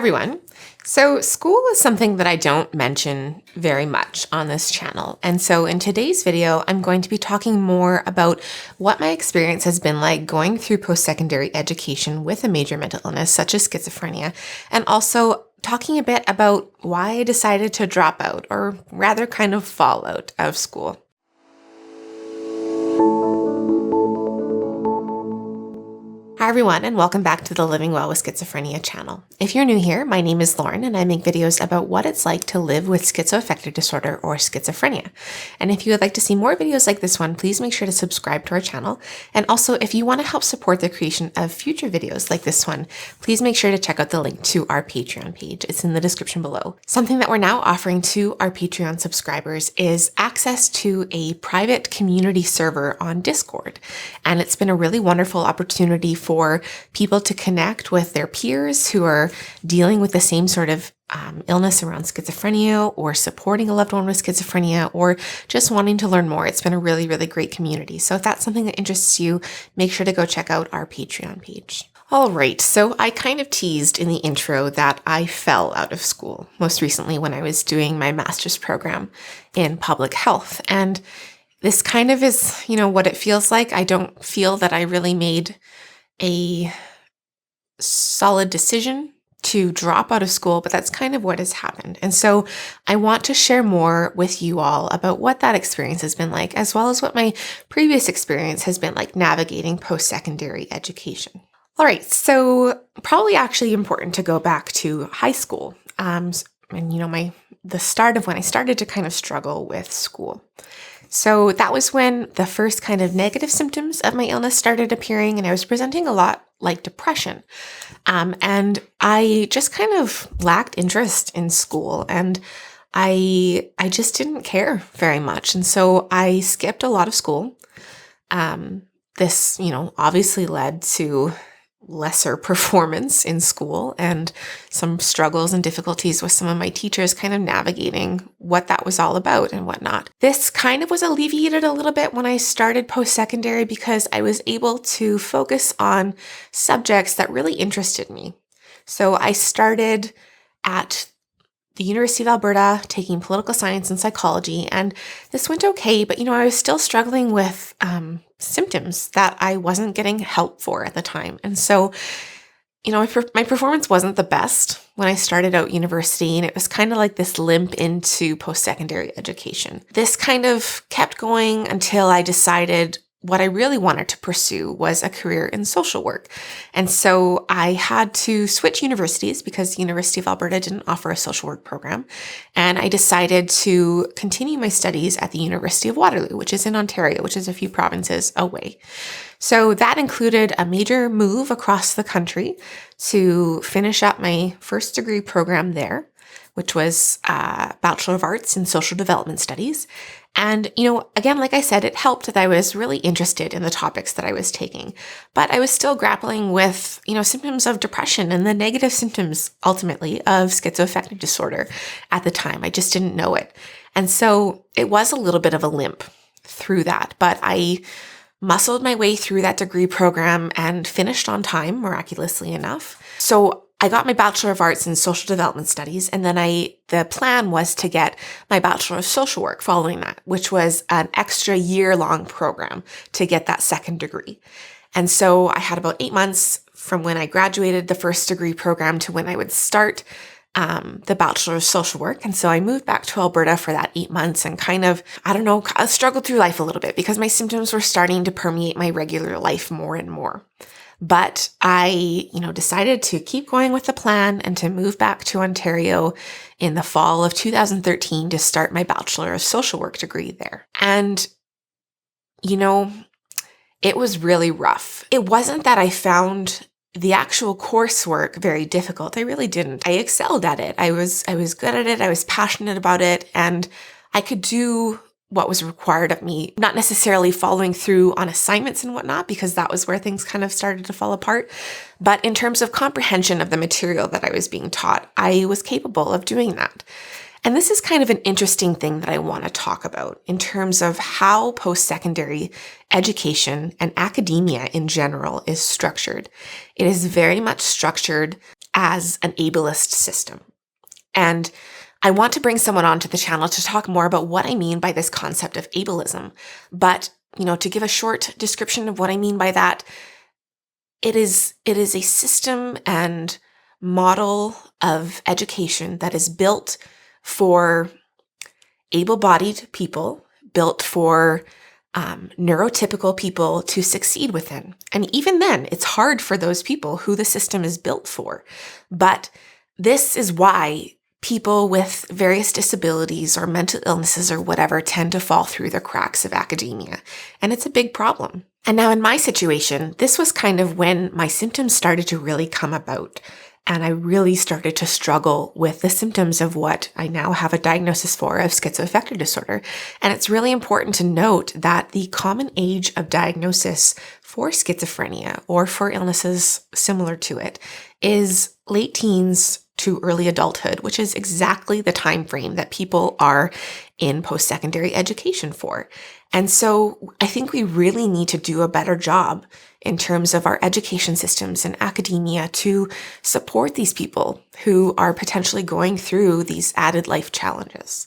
everyone. So school is something that I don't mention very much on this channel. And so in today's video, I'm going to be talking more about what my experience has been like going through post-secondary education with a major mental illness such as schizophrenia, and also talking a bit about why I decided to drop out, or rather kind of fall out of school. Hi everyone, and welcome back to the Living Well with Schizophrenia channel. If you're new here, my name is Lauren and I make videos about what it's like to live with schizoaffective disorder or schizophrenia. And if you would like to see more videos like this one, please make sure to subscribe to our channel. And also, if you want to help support the creation of future videos like this one, please make sure to check out the link to our Patreon page. It's in the description below. Something that we're now offering to our Patreon subscribers is access to a private community server on Discord. And it's been a really wonderful opportunity for people to connect with their peers who are dealing with the same sort of illness around schizophrenia, or supporting a loved one with schizophrenia, or just wanting to learn more. It's been a really, really great community. So if that's something that interests you, make sure to go check out our Patreon page. All right, so I kind of teased in the intro that I fell out of school, most recently when I was doing my master's program in public health. And this kind of is, what it feels like. I don't feel that I really made a solid decision to drop out of school, but that's kind of what has happened. And so I want to share more with you all about what that experience has been like, as well as what my previous experience has been like navigating post-secondary education. All right, so probably actually important to go back to high school, and the start of when I started to kind of struggle with school. So that was when the first kind of negative symptoms of my illness started appearing, and I was presenting a lot like depression. And I just kind of lacked interest in school, and I just didn't care very much. And so I skipped a lot of school. This, obviously led to lesser performance in school and some struggles and difficulties with some of my teachers kind of navigating what that was all about and whatnot. This kind of was alleviated a little bit when I started post-secondary because I was able to focus on subjects that really interested me. So I started at the University of Alberta taking political science and psychology, and this went okay, but I was still struggling with symptoms that I wasn't getting help for at the time. And so, my performance wasn't the best when I started out university, and it was kind of like this limp into post-secondary education. This kind of kept going until I decided what I really wanted to pursue was a career in social work. And so I had to switch universities because the University of Alberta didn't offer a social work program. And I decided to continue my studies at the University of Waterloo, which is in Ontario, which is a few provinces away. So that included a major move across the country to finish up my first degree program there, which was a Bachelor of Arts in Social Development Studies. And, again, like I said, it helped that I was really interested in the topics that I was taking, but I was still grappling with, symptoms of depression and the negative symptoms, ultimately, of schizoaffective disorder at the time. I just didn't know it. And so it was a little bit of a limp through that, but I muscled my way through that degree program and finished on time, miraculously enough. So I got my Bachelor of Arts in Social Development Studies, and then the plan was to get my Bachelor of Social Work following that, which was an extra year-long program to get that second degree. And so I had about 8 months from when I graduated the first degree program to when I would start the Bachelor of Social Work. And so I moved back to Alberta for that 8 months and kind of, struggled through life a little bit because my symptoms were starting to permeate my regular life more and more. But I, decided to keep going with the plan and to move back to Ontario in the fall of 2013 to start my Bachelor of Social Work degree there. And, it was really rough. It wasn't that I found the actual coursework very difficult. I really didn't. I excelled at it. I was good at it. I was passionate about it, and I could do what was required of me, not necessarily following through on assignments and whatnot, because that was where things kind of started to fall apart. But in terms of comprehension of the material that I was being taught, I was capable of doing that. And this is kind of an interesting thing that I want to talk about in terms of how post-secondary education and academia in general is structured. It is very much structured as an ableist system. And I want to bring someone onto the channel to talk more about what I mean by this concept of ableism. But, to give a short description of what I mean by that, it is a system and model of education that is built for able-bodied people, built for neurotypical people to succeed within. And even then, it's hard for those people who the system is built for. But this is why people with various disabilities or mental illnesses or whatever tend to fall through the cracks of academia. And it's a big problem. And now in my situation, this was kind of when my symptoms started to really come about. And I really started to struggle with the symptoms of what I now have a diagnosis for of schizoaffective disorder. And it's really important to note that the common age of diagnosis for schizophrenia or for illnesses similar to it is late teens to early adulthood, which is exactly the time frame that people are in post-secondary education for. And so I think we really need to do a better job in terms of our education systems and academia to support these people who are potentially going through these added life challenges.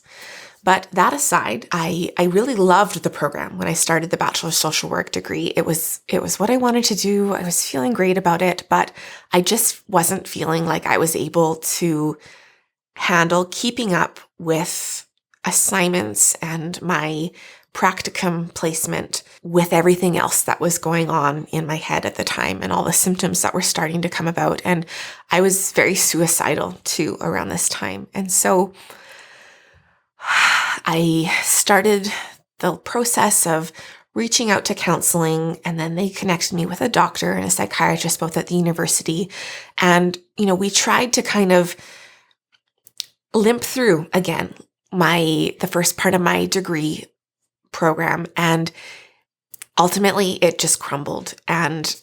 But that aside, I really loved the program when I started the Bachelor of Social Work degree. It was what I wanted to do. I was feeling great about it, but I just wasn't feeling like I was able to handle keeping up with assignments and my practicum placement with everything else that was going on in my head at the time and all the symptoms that were starting to come about. And I was very suicidal too around this time. And so I started the process of reaching out to counseling, and then they connected me with a doctor and a psychiatrist both at the university. And, we tried to kind of limp through again the first part of my degree program, and ultimately it just crumbled. And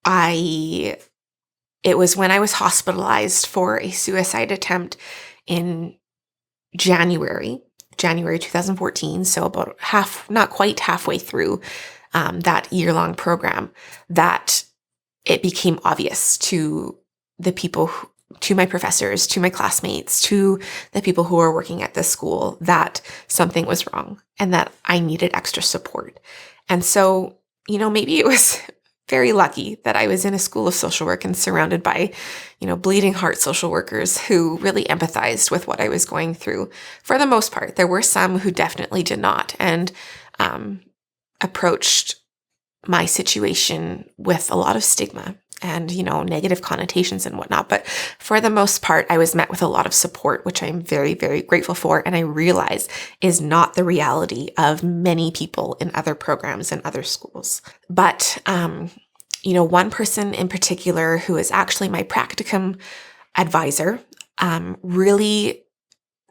it was when I was hospitalized for a suicide attempt in January 2014, so about not quite halfway through that year-long program, that it became obvious to the people, to my professors, to my classmates, to the people who were working at this school, that something was wrong and that I needed extra support. And so, maybe it was very lucky that I was in a school of social work and surrounded by, bleeding heart social workers who really empathized with what I was going through. For the most part, there were some who definitely did not and approached my situation with a lot of stigma and, negative connotations and whatnot. But for the most part, I was met with a lot of support, which I'm very, very grateful for. And I realize is not the reality of many people in other programs and other schools. But, one person in particular who is actually my practicum advisor, really,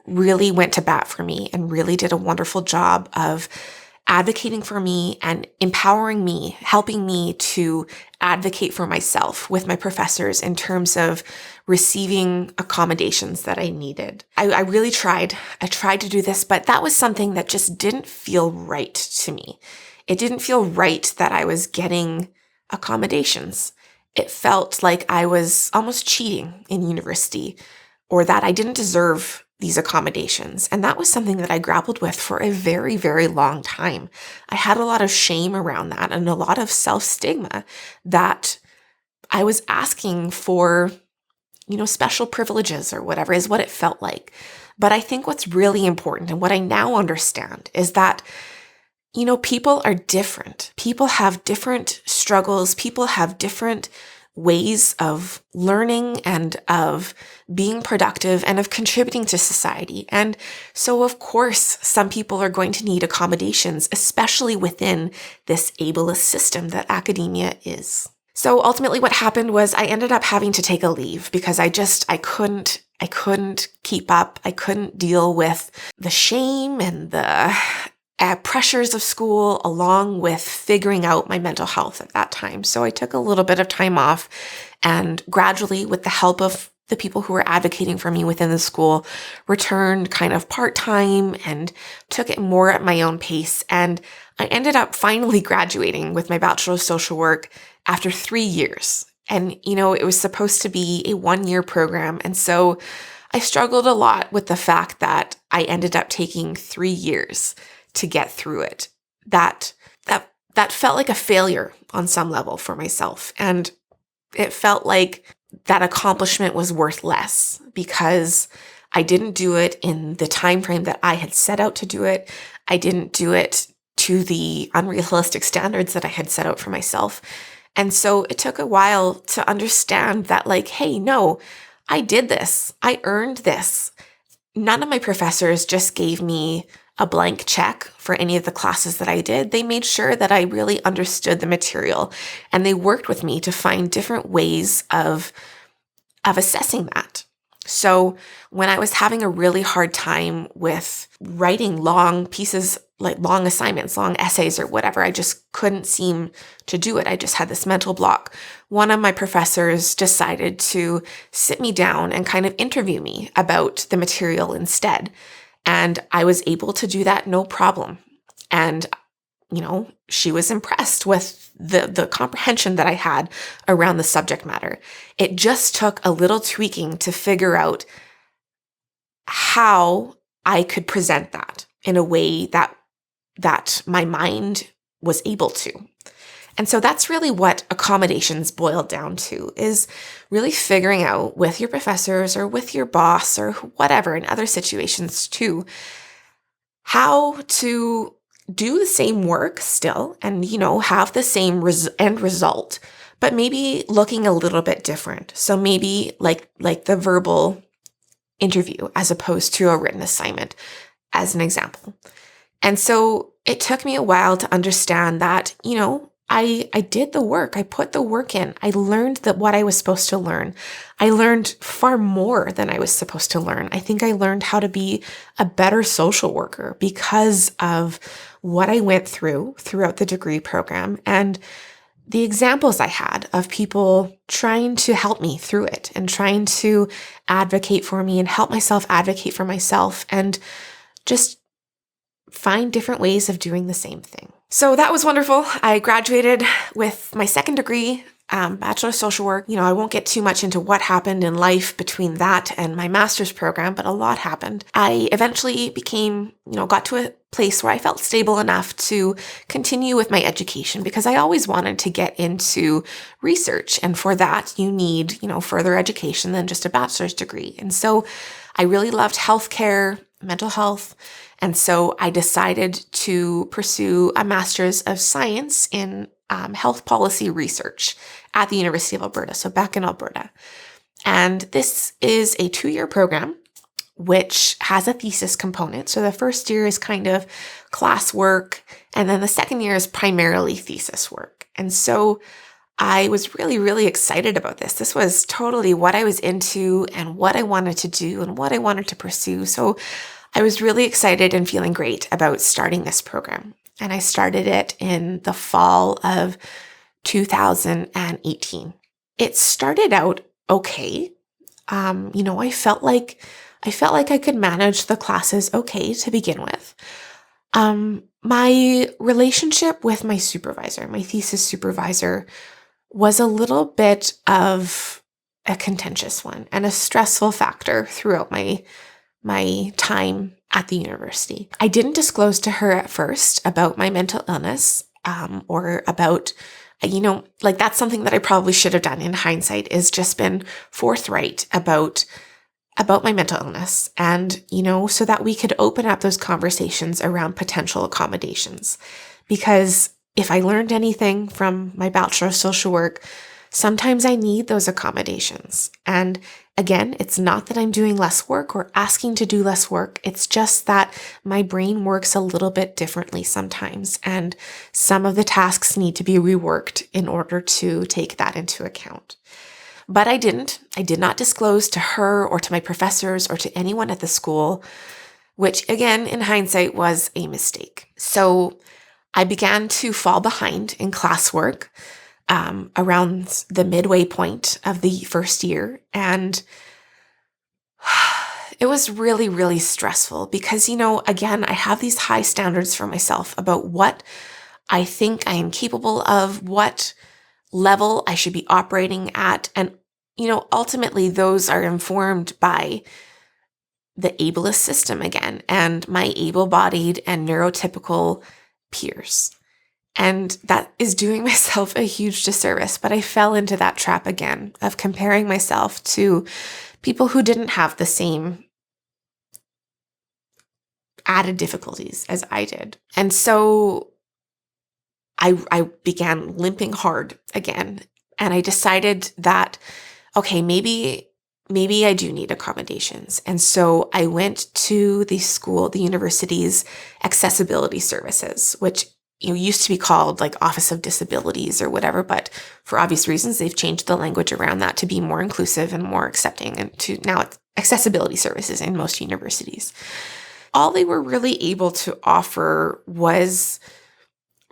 really went to bat for me and really did a wonderful job of advocating for me and empowering me, helping me to advocate for myself with my professors in terms of receiving accommodations that I needed. I really tried. I tried to do this, but that was something that just didn't feel right to me. It didn't feel right that I was getting accommodations. It felt like I was almost cheating in university or that I didn't deserve these accommodations. And that was something that I grappled with for a very, very long time. I had a lot of shame around that and a lot of self-stigma that I was asking for, special privileges or whatever is what it felt like. But I think what's really important and what I now understand is that, people are different. People have different struggles. People have different ways of learning and of being productive and of contributing to society. And so, of course, some people are going to need accommodations, especially within this ableist system that academia is. So ultimately what happened was I ended up having to take a leave because I couldn't keep up. I couldn't deal with the shame and the pressures of school along with figuring out my mental health at that time. So I took a little bit of time off and gradually, with the help of the people who were advocating for me within the school, returned kind of part-time and took it more at my own pace. And I ended up finally graduating with my Bachelor of Social Work after 3 years. And, it was supposed to be a 1-year program. And so I struggled a lot with the fact that I ended up taking 3 years to get through it. That felt like a failure on some level for myself. And it felt like that accomplishment was worth less because I didn't do it in the time frame that I had set out to do it. I didn't do it to the unrealistic standards that I had set out for myself. And so it took a while to understand that, like, hey, no, I did this. I earned this. None of my professors just gave me a blank check for any of the classes that I did. They made sure that I really understood the material, and they worked with me to find different ways of assessing that. So when I was having a really hard time with writing long pieces, like long assignments, long essays or whatever, I just couldn't seem to do it. I just had this mental block. One of my professors decided to sit me down and kind of interview me about the material instead. And I was able to do that no problem. And, she was impressed with the comprehension that I had around the subject matter. It just took a little tweaking to figure out how I could present that in a way that my mind was able to. And so that's really what accommodations boiled down to, is really figuring out with your professors or with your boss or whatever, in other situations too, how to do the same work still and, have the same end result, but maybe looking a little bit different. So maybe like the verbal interview as opposed to a written assignment, as an example. And so it took me a while to understand that, I did the work. I put the work in. I learned what I was supposed to learn. I learned far more than I was supposed to learn. I think I learned how to be a better social worker because of what I went throughout the degree program and the examples I had of people trying to help me through it and trying to advocate for me and help myself advocate for myself and just find different ways of doing the same thing. So that was wonderful. I graduated with my second degree, Bachelor of Social Work. I won't get too much into what happened in life between that and my master's program, but a lot happened. I eventually got to a place where I felt stable enough to continue with my education because I always wanted to get into research. And for that, you need, further education than just a bachelor's degree. And so I really loved healthcare, mental health. And so I decided to pursue a Master's of Science in Health Policy Research at the University of Alberta, so back in Alberta. And this is a 2-year program, which has a thesis component. So the first year is kind of classwork, and then the second year is primarily thesis work. And so I was really, really excited about this. This was totally what I was into and what I wanted to do and what I wanted to pursue. So I was really excited and feeling great about starting this program. And I started it in the fall of 2018. It started out okay. I felt like I could manage the classes okay to begin with. My relationship with my supervisor, my thesis supervisor, was a little bit of a contentious one and a stressful factor throughout my time at the university. I didn't disclose to her at first about my mental illness, or about, that's something that I probably should have done in hindsight, is just been forthright about my mental illness and, so that we could open up those conversations around potential accommodations. Because if I learned anything from my Bachelor of Social Work, sometimes I need those accommodations. And again, it's not that I'm doing less work or asking to do less work. It's just that my brain works a little bit differently sometimes. And some of the tasks need to be reworked in order to take that into account. But I didn't. I did not disclose to her or to my professors or to anyone at the school, which again, in hindsight, was a mistake. So I began to fall behind in classwork around the midway point of the first year. And it was really, really stressful because, again, I have these high standards for myself about what I think I am capable of, what level I should be operating at. And, ultimately those are informed by the ableist system again and my able-bodied and neurotypical peers. And that is doing myself a huge disservice, but I fell into that trap again of comparing myself to people who didn't have the same added difficulties as I did. And so I began limping hard again. And I decided that, okay, maybe I do need accommodations. And so I went to the university's accessibility services, which used to be called like Office of Disabilities or whatever, but for obvious reasons, they've changed the language around that to be more inclusive and more accepting. And to now it's accessibility services in most universities. All they were really able to offer was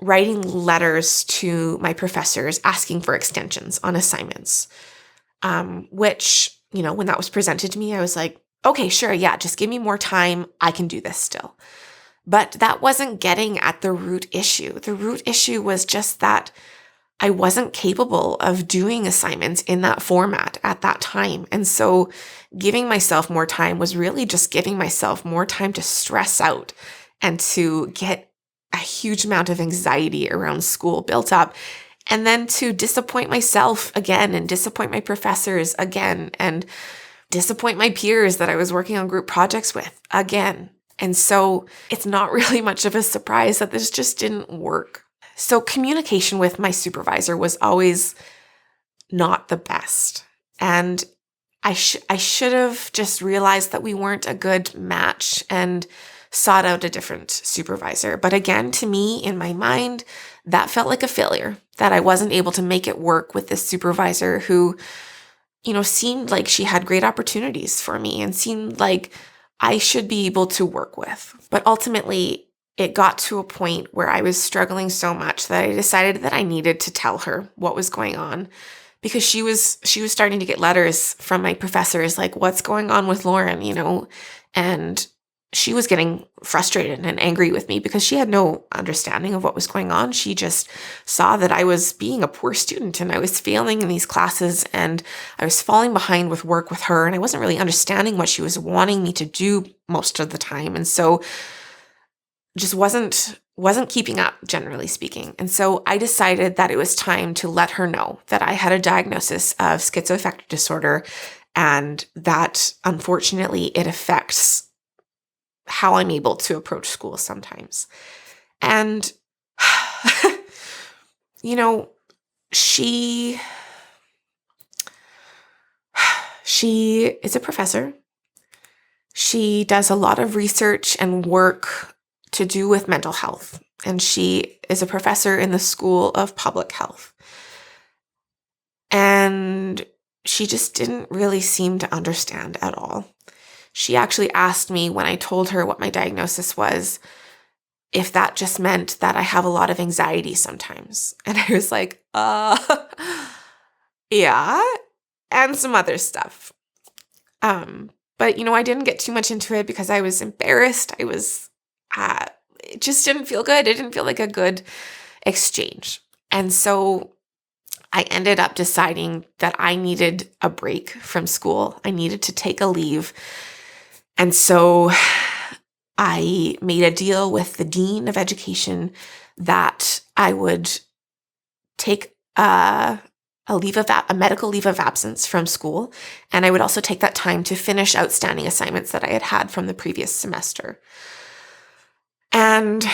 writing letters to my professors asking for extensions on assignments, which, when that was presented to me, I was like, okay, sure, yeah, just give me more time. I can do this still. But that wasn't getting at the root issue. The root issue was just that I wasn't capable of doing assignments in that format at that time. And so giving myself more time was really just giving myself more time to stress out and to get a huge amount of anxiety around school built up, and then to disappoint myself again and disappoint my professors again and disappoint my peers that I was working on group projects with again. And so it's not really much of a surprise that this just didn't work. So communication with my supervisor was always not the best. And I should have just realized that we weren't a good match and sought out a different supervisor. But again, to me, in my mind, that felt like a failure, that I wasn't able to make it work with this supervisor who, seemed like she had great opportunities for me and seemed like I should be able to work with. But ultimately, it got to a point where I was struggling so much that I decided that I needed to tell her what was going on, because she was starting to get letters from my professors like, what's going on with Lauren, and she was getting frustrated and angry with me because she had no understanding of what was going on. She just saw that I was being a poor student and I was failing in these classes and I was falling behind with work with her, and I wasn't really understanding what she was wanting me to do most of the time. And so just wasn't keeping up, generally speaking. And so I decided that it was time to let her know that I had a diagnosis of schizoaffective disorder and that unfortunately it affects how I'm able to approach school sometimes. And, she is a professor. She does a lot of research and work to do with mental health. And she is a professor in the School of Public Health. And she just didn't really seem to understand at all. She actually asked me when I told her what my diagnosis was, if that just meant that I have a lot of anxiety sometimes. And I was like, yeah, and some other stuff. But, I didn't get too much into it because I was embarrassed. It just didn't feel good. It didn't feel like a good exchange. And so I ended up deciding that I needed a break from school. I needed to take a leave. And so I made a deal with the dean of education that I would take a medical leave of absence from school. And I would also take that time to finish outstanding assignments that I had from the previous semester. And,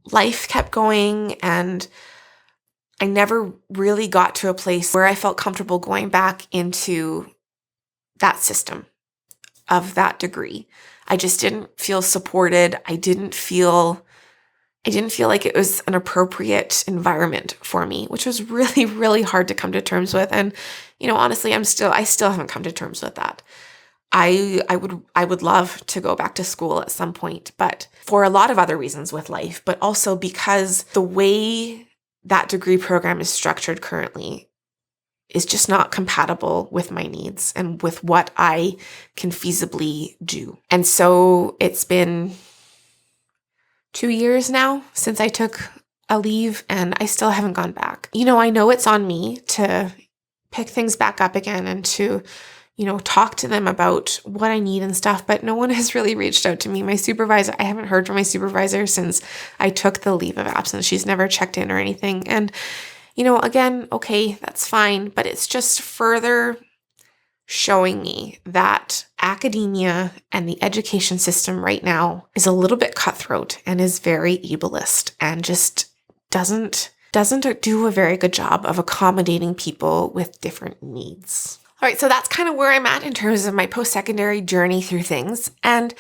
life kept going, and I never really got to a place where I felt comfortable going back into that system of that degree. I just didn't feel supported. I didn't feel like it was an appropriate environment for me, which was really, really hard to come to terms with. And, honestly, I still haven't come to terms with that. I would love to go back to school at some point, but for a lot of other reasons with life, but also because the way that degree program is structured currently is just not compatible with my needs and with what I can feasibly do. And so it's been 2 years now since I took a leave and I still haven't gone back. I know it's on me to pick things back up again and to, talk to them about what I need and stuff, but no one has really reached out to me. My supervisor, I haven't heard from my supervisor since I took the leave of absence. She's never checked in or anything. And, again, okay, that's fine, but it's just further showing me that academia and the education system right now is a little bit cutthroat and is very ableist and just doesn't do a very good job of accommodating people with different needs. All right, so that's kind of where I'm at in terms of my post-secondary journey through things. And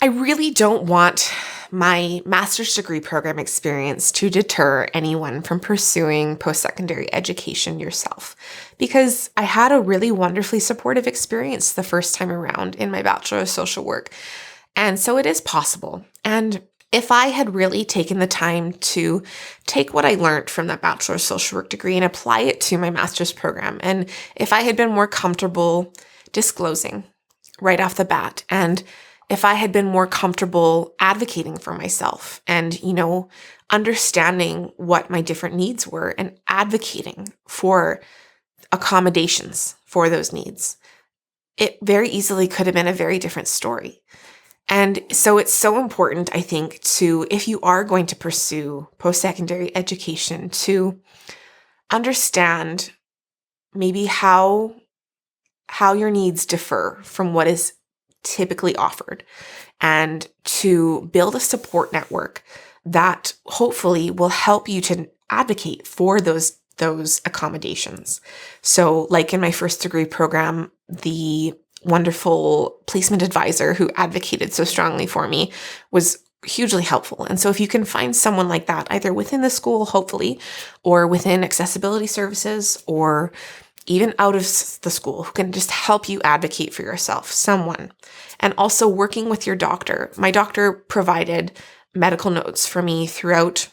I really don't want my master's degree program experience to deter anyone from pursuing post-secondary education yourself, because I had a really wonderfully supportive experience the first time around in my Bachelor of Social Work. And so it is possible. And if I had really taken the time to take what I learned from that Bachelor of Social Work degree and apply it to my master's program, and if I had been more comfortable disclosing right off the bat, and if I had been more comfortable advocating for myself and, understanding what my different needs were and advocating for accommodations for those needs, it very easily could have been a very different story. And so it's so important, I think, if you are going to pursue post-secondary education, to understand maybe how your needs differ from what is typically offered, and to build a support network that hopefully will help you to advocate for those accommodations. So like in my first degree program, the wonderful placement advisor who advocated so strongly for me was hugely helpful. And so if you can find someone like that, either within the school, hopefully, or within accessibility services, or even out of the school, who can just help you advocate for yourself, someone. And also working with your doctor. My doctor provided medical notes for me throughout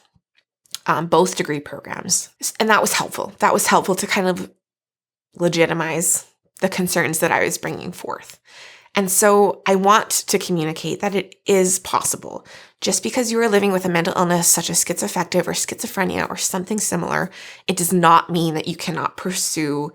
both degree programs. And that was helpful. That was helpful to kind of legitimize the concerns that I was bringing forth. And so I want to communicate that it is possible. Just because you are living with a mental illness such as schizoaffective or schizophrenia or something similar, it does not mean that you cannot pursue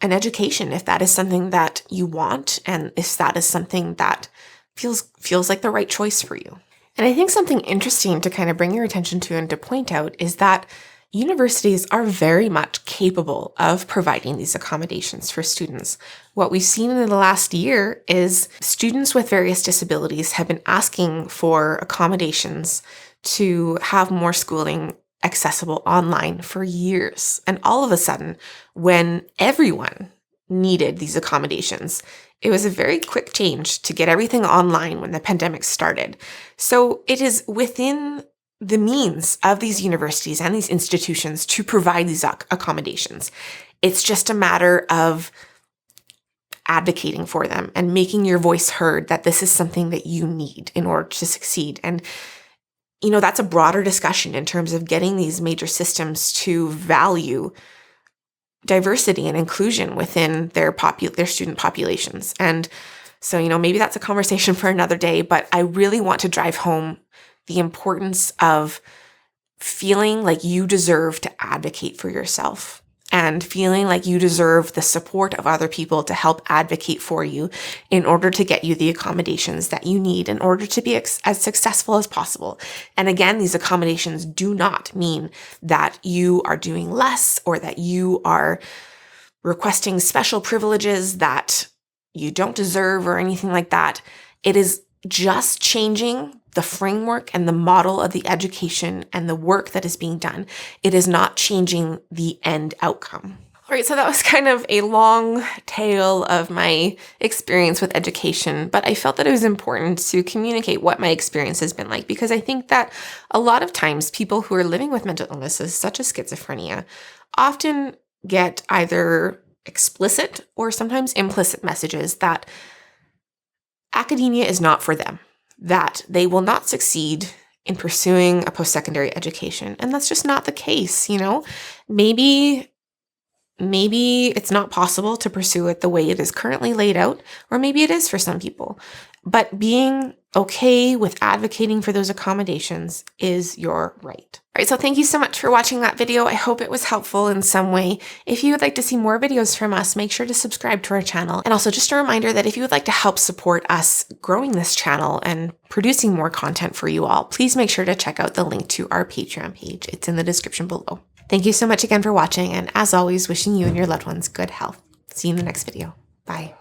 an education if that is something that you want and if that is something that feels like the right choice for you. And I think something interesting to kind of bring your attention to and to point out is that universities are very much capable of providing these accommodations for students. What we've seen in the last year is students with various disabilities have been asking for accommodations to have more schooling accessible online for years. And all of a sudden, when everyone needed these accommodations, it was a very quick change to get everything online when the pandemic started. So it is within the means of these universities and these institutions to provide these accommodations. It's just a matter of advocating for them and making your voice heard that this is something that you need in order to succeed. And, that's a broader discussion in terms of getting these major systems to value diversity and inclusion within their student populations. And so, maybe that's a conversation for another day, but I really want to drive home the importance of feeling like you deserve to advocate for yourself and feeling like you deserve the support of other people to help advocate for you in order to get you the accommodations that you need in order to be as successful as possible. And again, these accommodations do not mean that you are doing less or that you are requesting special privileges that you don't deserve or anything like that. It is just changing the framework and the model of the education and the work that is being done. It is not changing the end outcome. All right, so that was kind of a long tale of my experience with education, but I felt that it was important to communicate what my experience has been like, because I think that a lot of times people who are living with mental illnesses such as schizophrenia often get either explicit or sometimes implicit messages that academia is not for them, that they will not succeed in pursuing a post-secondary education. And that's just not the case, Maybe it's not possible to pursue it the way it is currently laid out, or maybe it is for some people. But being okay with advocating for those accommodations is your right. All right, so thank you so much for watching that video. I hope it was helpful in some way. If you would like to see more videos from us, make sure to subscribe to our channel. And also just a reminder that if you would like to help support us growing this channel and producing more content for you all, please make sure to check out the link to our Patreon page. It's in the description below. Thank you so much again for watching, and as always, wishing you and your loved ones good health. See you in the next video. Bye.